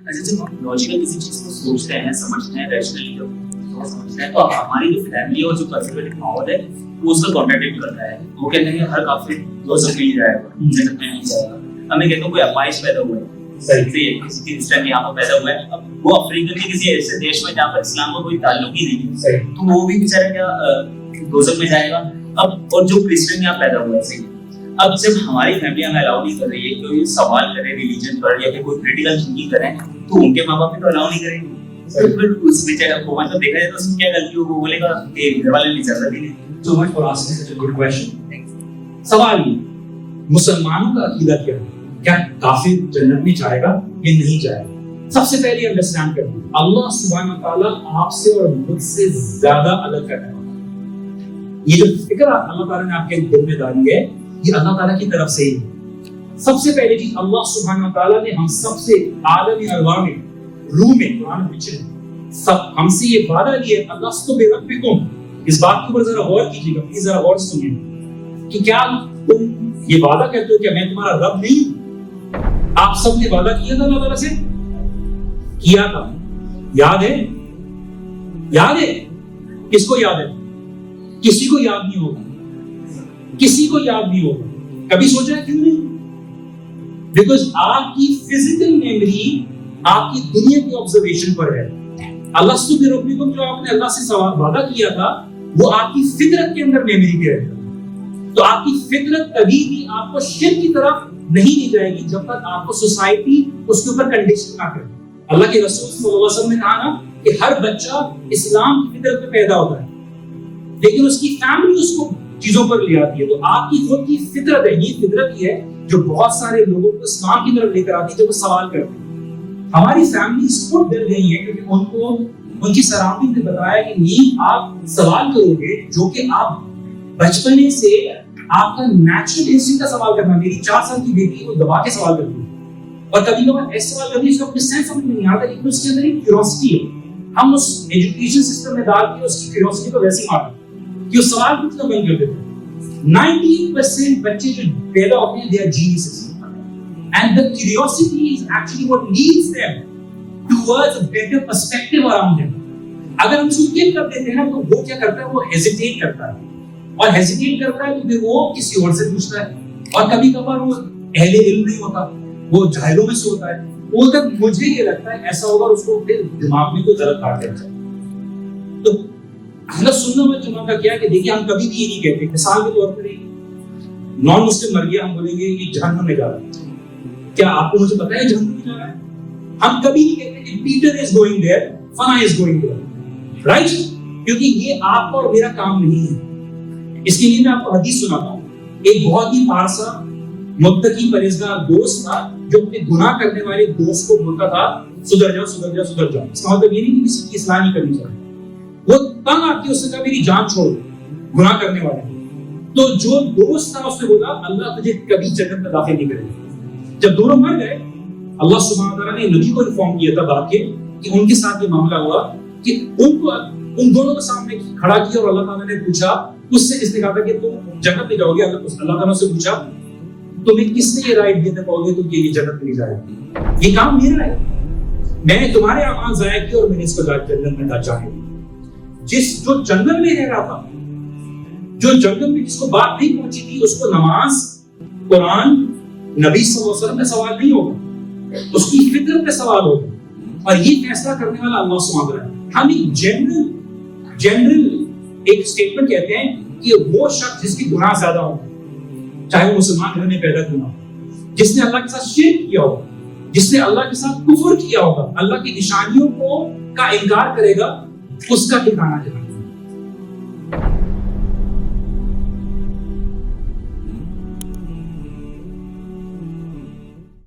اچھا جب ہم لاجیکل کسی چیز کو سوچتے ہیں سمجھتے ہیں ریشنلی جب سمجھتے ہیں تو ہماری جو فیملی اور جو کنزرویٹو ماحول ہے وہ اس کو کانٹراڈکٹ کرتا ہے. وہ کہتے ہیں کہ ہر کافر دوزخ میں ہی جائے گا, جنت میں نہیں جائے گا. ہمیں کہتے ہیں کوئی اپائش پیدا ہوا ہے کسی کرسچن یہاں پر پیدا ہوا ہے, اب وہ افریقہ کے کسی ایسے دیش میں جہاں پر اسلام کا کوئی تعلق ہی نہیں ہے تو وہ بھی بیچارہ کیا دوزخ میں جائے گا. اب اور جو کرسچن یہاں پیدا ہوا ہے اب جب ہماری فیملی ہمیں الاؤ نہیں کر رہی ہے کہ سوال کرے ریلیجن پر یا کہ کوئی کریٹیکل تھنکنگ کریں تو ان کے ماں باپ بھی تو الاؤ نہیں کریں گے. پھر اس بیچارے کو تو دیکھا جائے تو اس میں کیا غلطی ہوگی, وہ بولے گا کہ گھر والے نہیں چل رہے. So much for asking such a good question. سوال یہ مسلمانوں کا عقیدہ کیا ہے, کیا کافر جنت میں جائے گا یا نہیں جائے گا؟ سب سے پہلے انڈرسٹینڈ کریں اللہ سبحانہ وتعالیٰ آپ سے اور مجھ سے زیادہ الگ کرنے والا ہے. یہ جو فکر اللہ تعالیٰ نے آپ کے دل میں ڈالی ہے یہ اللہ تعالیٰ کی طرف سے ہی ہے. سب سے پہلے چیز اللہ سبحانہ وتعالیٰ نے ہم سب سے عالم ارواح میں روح میں قرآن میں سب ہم سے یہ وعدہ لیا اللہ بربکم. اس بات کے اوپر ذرا غور کیجیے گا, پلیز ذرا غور سنیے کہ کیا تم یہ وعدہ کرتے ہو کہ میں تمہارا رب نہیں ہوں؟ آپ سب نے وعدہ کیا تھا اللہ تعالیٰ سے, کیا تھا, یاد ہے؟ یاد ہے؟ کس کو یاد ہے؟ کسی کو یاد نہیں ہوگا, کسی کو یاد نہیں ہوگا. کبھی سوچا ہے کیوں نہیں؟ بیکاز آپ کی فزیکل میموری آپ کی دنیا کی آبزرویشن پر ہے. اللہ سبحانہ ربکم جو آپ نے اللہ سے سوال وعدہ کیا تھا وہ آپ کی فطرت کے اندر میموری پہ رہتا. تو آپ کی فطرت کبھی بھی آپ کو شرک کی طرف نہیں لے جائے گی جب تک آپ کو سوسائٹی اس کے اوپر کنڈیشن نہ کرے. اللہ کے رسول صلی اللہ علیہ وسلم نے کہا نا کہ ہر بچہ اسلام کی فطرت میں پیدا ہوتا ہے لیکن اس کی فیملی اس کو چیزوں پر لے آتی ہے. تو آپ کی خود کی فطرت ہے, یہ فطرت ہی ہے جو بہت سارے لوگوں کو اسلام کی طرف لے کر آتی ہے جب وہ سوال کرتے ہیں. ہماری فیملیز خود ڈر گئی ہیں کیونکہ ان کو ان کی سراؤنڈنگ نے بتایا کہ نہیں آپ سوال کرو گے جو کہ آپ بچپنے سے آپ کا نیچرل انسٹنکٹ کا سوال کرنا. میری 4 سال کی بیٹی وہ دبا کے سوال کرتی ہے اور کبھی کبھار ایسے سوال کرتی ہے اس کا اپنے سینس سمجھ میں نہیں آتا لیکن اس کے اندر ایک کیوریوسٹی ہے. ہم اس ایجوکیشن سسٹم میں ڈال کے اس کی کیوریوسٹی کو ویسے مارتے کہ وہ سوال پوچھنا بند کر دیتے ہیں. 90% بچے جو پیدا ہوتے ہیں they are geniuses and the curiosity is actually what leads them towards a better perspective around them. اگر ہم اس کو کیپ کر دیتے ہیں نا تو وہ کیا کرتا ہے, وہ ہیزیٹیٹ کرتا ہے اور ہیزیٹیٹ کرتا ہے تو پھر وہ کسی اور سے پوچھتا ہے اور کبھی کبھار وہ اہل علم نہیں ہوتا, وہ جاہلوں میں سے ہوتا ہے. وہ تک مجھے یہ لگتا ہے ایسا ہوگا اس کو پھر دماغ میں کوئی غلط کاٹ دیتا ہے. تو اہل سنت والجماعت کا کیا ہے کہ دیکھیے ہم کبھی بھی یہ نہیں کہتے مثال کے طور پر نان مسلم مر گیا ہم بولیں گے یہ جہنم میں جا رہا ہے. کیا آپ کو مجھے پتا ہے جہنم میں جا رہا ہے؟ ہم کبھی نہیں کہتے کہ پیٹر از گوئنگ دیئر, فنا از گوئنگ دیئر, رائٹ؟ کیونکہ یہ آپ کا اور میرا کام نہیں ہے. اس کے لیے میں آپ کو حدیث سناتا ہوں. ایک بہت ہی پارسا متقی پرہیزگار دوست تھا جو اپنے گناہ کرنے والے دوست کو بولتا تھا سدھر جاؤ سدھر جاؤ سدھر جاؤ. اس کا مطلب یہ نہیں کہ کسی کی اصلاح نہیں کرنی چاہیے. وہ تنگ آ کے اس نے کہا میری جان چھوڑ دو گناہ کرنے والے. تو جو دوست تھا اس نے بولا اللہ تجھے کبھی جنت میں داخل نہیں کرے گا. جب دونوں مر گئے اللہ سبحانہ وتعالیٰ نے نبی کو انفارم کیا تھا بات کے کہ ان کے ساتھ یہ معاملہ ہوا کہ ان کو ان دونوں کے سامنے کھڑا کیا اور اللہ تعالیٰ نے پوچھا اس سے, اس نے کہا تھا کہ تم جنت میں جاؤ گے. اللہ تعالیٰ سے پوچھا تمہیں کس نے یہ رائٹ دیتے پاؤ گے تم یہ جنت میں جائے گا؟ یہ کام میرا ہے, میں نے تمہارے اعمال ضائع کیے اور میں نے اس کو جنت میں چاہے. جس جو جنگل میں رہ رہا تھا, جو جنگل میں جس کو بات نہیں پہنچی تھی اس کو نماز, قرآن, نبی صلی اللہ علیہ وسلم پہ سوال نہیں ہوگا, اس کی فطرت پہ سوال ہوگا. اور یہ فیصلہ کرنے والا اللہ سبحانہ وتعالیٰ ہے. ہم ایک جنرل ایک سٹیٹمنٹ کہتے ہیں کہ وہ شخص جس کی گناہ زیادہ ہو, چاہے وہ مسلمان گھر میں پیدا کیوں نہ ہو, جس نے اللہ کے ساتھ شرک کیا ہوگا, جس نے اللہ کے ساتھ کفر کیا ہوگا, اللہ کی نشانیوں کو کا انکار کرے گا, اس کا ٹھکانہ جہنم.